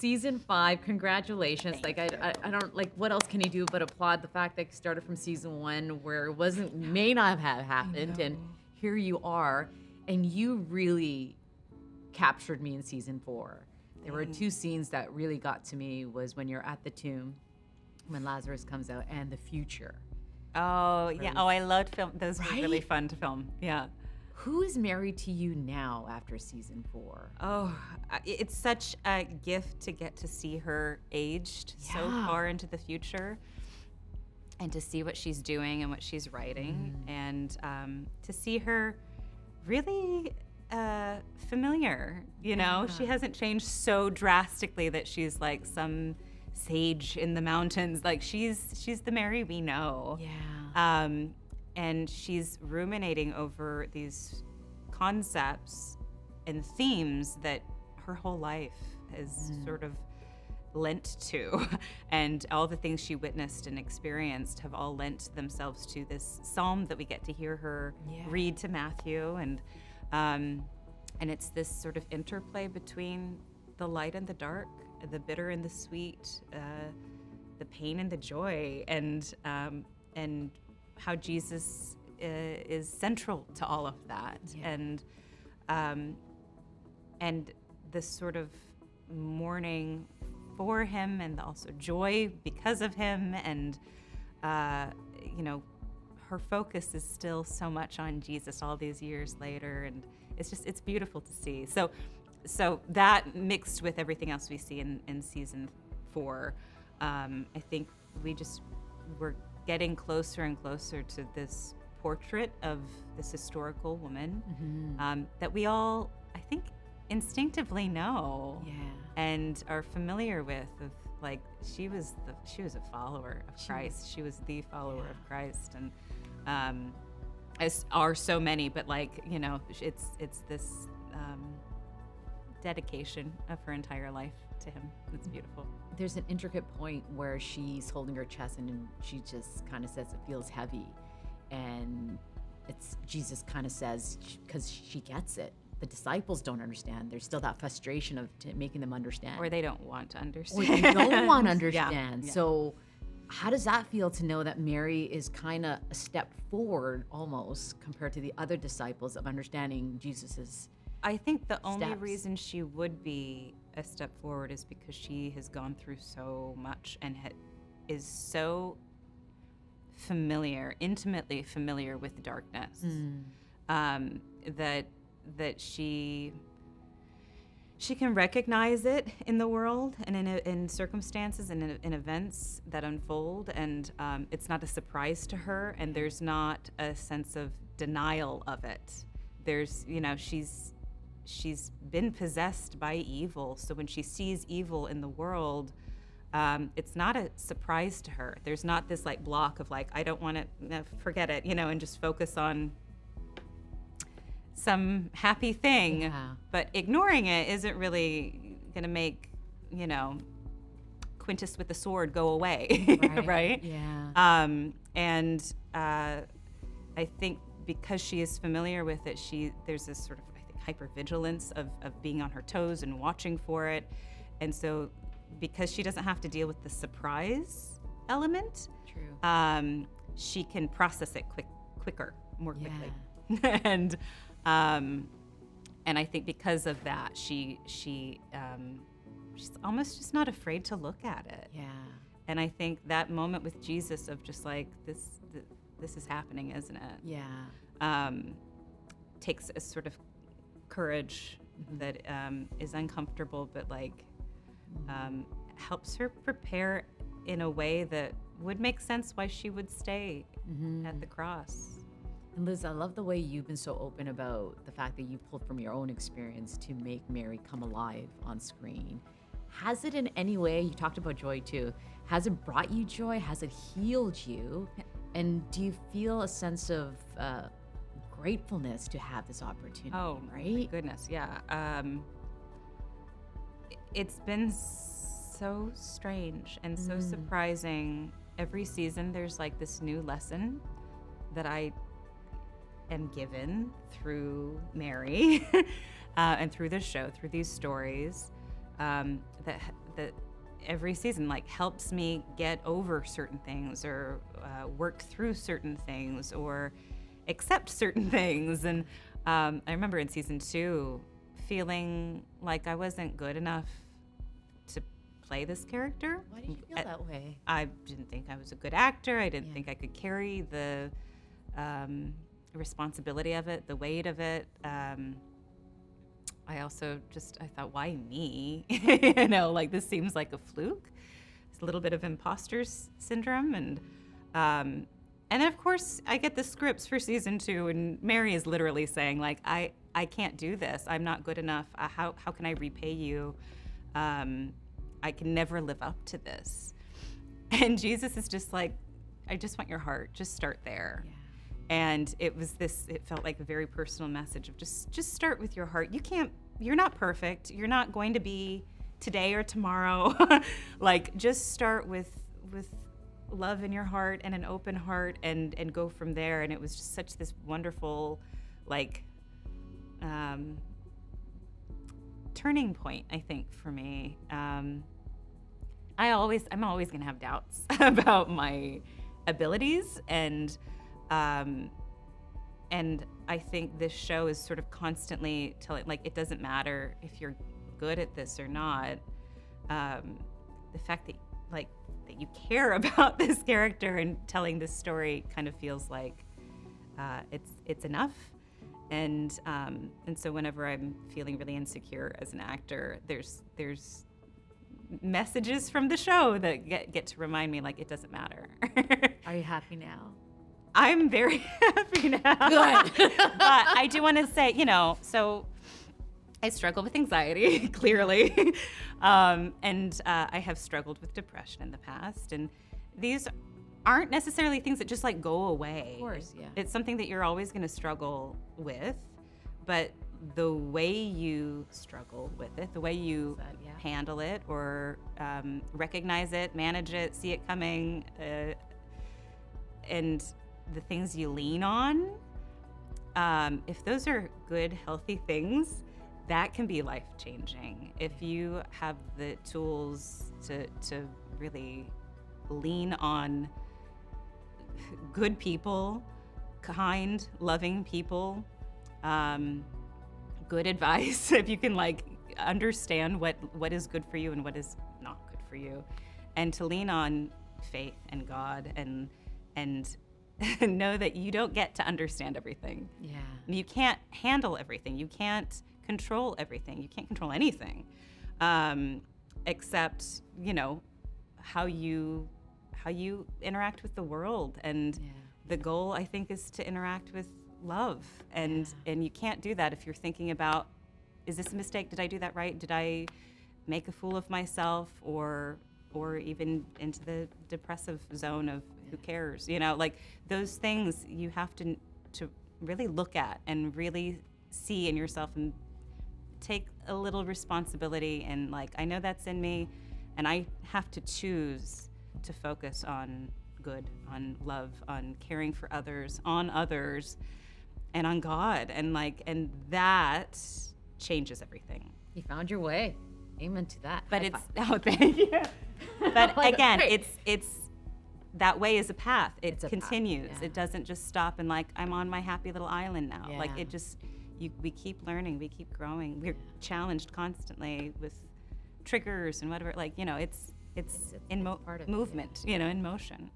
season 5, congratulations. Like I don't like what else can you do but applaud the fact that you started from season 1 where it may not have happened, and here you are, and you really captured me in season 4. There were 2 scenes that really got to me was when you're at the tomb, when Lazarus comes out, and the future. Oh, yeah. Oh, I loved film. Those were really Right? fun to film. Yeah. Who is married to you now after season 4? Oh, it's such a gift to get to see her aged so Yeah. far into the future and to see what she's doing and what she's writing and to see her really familiar. You know, she hasn't changed so drastically that she's like some sage in the mountains. Like she's the Mary we know. Yeah. And she's ruminating over these concepts and themes that her whole life has sort of lent to. And all the things she witnessed and experienced have all lent themselves to this psalm that we get to hear her read to Matthew. And it's this sort of interplay between the light and the dark, the bitter and the sweet, the pain and the joy, and how Jesus is central to all of that, and this sort of mourning for him, and also joy because of him, and you know, her focus is still so much on Jesus all these years later, and it's beautiful to see. So that mixed with everything else we see in season 4, I think we're getting closer and closer to this portrait of this historical woman that we all, I think, instinctively know and are familiar with. Of like, she was a follower of Christ. She was the follower of Christ, and as are so many. But like, you know, it's this dedication of her entire life to him. It's beautiful. There's an intricate point where she's holding her chest and she just kind of says it feels heavy, and it's Jesus kind of says, because she gets it. The disciples don't understand. There's still that frustration of making them understand, Or they don't want to or understand. they don't want to understand. Yeah. So how does that feel to know that Mary is kind of a step forward almost compared to the other disciples of understanding Jesus's? I think the only steps? reason she would be a step forward is because she has gone through so much and is so familiar, intimately familiar with darkness, that she can recognize it in the world and in circumstances and in events that unfold, and it's not a surprise to her, and there's not a sense of denial of it. There's, you know, she's been possessed by evil, so when she sees evil in the world, it's not a surprise to her. There's not this like block of like, I don't want to, forget it, you know, and just focus on some happy thing. Yeah. But ignoring it isn't really going to make, you know, Quintus with the sword go away, right? Yeah. And I think because she is familiar with it, there's this sort of, I think, hypervigilance of being on her toes and watching for it. And so because she doesn't have to deal with the surprise element, True. she can process it more quickly. And I think because of that, she's almost just not afraid to look at it. Yeah. And I think that moment with Jesus of just like, this is happening, isn't it? Yeah. Takes a sort of courage that is uncomfortable, but like helps her prepare in a way that would make sense why she would stay at the cross. And Liz, I love the way you've been so open about the fact that you pulled from your own experience to make Mary come alive on screen. Has it in any way, you talked about joy too, has it brought you joy? Has it healed you? And do you feel a sense of gratefulness to have this opportunity? Oh, right? my goodness, yeah. It's been so strange and so surprising. Every season there's like this new lesson that I am given through Mary and through this show, through these stories, that every season like helps me get over certain things, or work through certain things, or accept certain things. And I remember in season 2 feeling like I wasn't good enough to play this character. Why did you feel that way? I didn't think I was a good actor. I didn't think I could carry the responsibility of it, the weight of it. I also I thought, why me? You know, like this seems like a fluke. It's a little bit of imposter syndrome. And then of course I get the scripts for season 2, and Mary is literally saying like, I can't do this. I'm not good enough. How can I repay you? I can never live up to this. And Jesus is just like, I just want your heart. Just start there. Yeah. And it felt like a very personal message of just start with your heart. You're not perfect. You're not going to be today or tomorrow. Like, just start with love in your heart and an open heart, and go from there. And it was just such this wonderful, like, turning point, I think, for me. I'm always going to have doubts about my abilities, and I think this show is sort of constantly telling, like, it doesn't matter if you're good at this or not. The fact that you care about this character and telling this story kind of feels like it's enough. And so whenever I'm feeling really insecure as an actor, there's messages from the show that get to remind me, like, it doesn't matter. Are you happy now? I'm very happy now. Good. But I do want to say, so I struggle with anxiety, clearly. And I have struggled with depression in the past. And these aren't necessarily things that just like go away. Of course, yeah. It's something that you're always going to struggle with. But the way you struggle with it, the way you handle it, or recognize it, manage it, see it coming, and the things you lean on, if those are good, healthy things, that can be life-changing. If you have the tools to really lean on good people, kind, loving people, good advice, if you can like understand what is good for you and what is not good for you, and to lean on faith and God, and know that you don't get to understand everything. Yeah. You can't handle everything. You can't control everything. You can't control anything, except how you interact with the world. And the goal, I think, is to interact with love. And you can't do that if you're thinking about, is this a mistake? Did I do that right? Did I make a fool of myself? Or even into the depressive zone of who cares? Like those things you have to really look at and really see in yourself and take a little responsibility. And like, I know that's in me, and I have to choose to focus on good, on love, on caring for others, on others, and on God. And that changes everything. You found your way. Amen to that. But thank you. But again, it's that way is a path. It continues. Path, yeah. It doesn't just stop and like, I'm on my happy little island now. Yeah. Like, it just, we keep learning, we keep growing. We're challenged constantly with triggers and whatever. Like, it's in movement, in motion.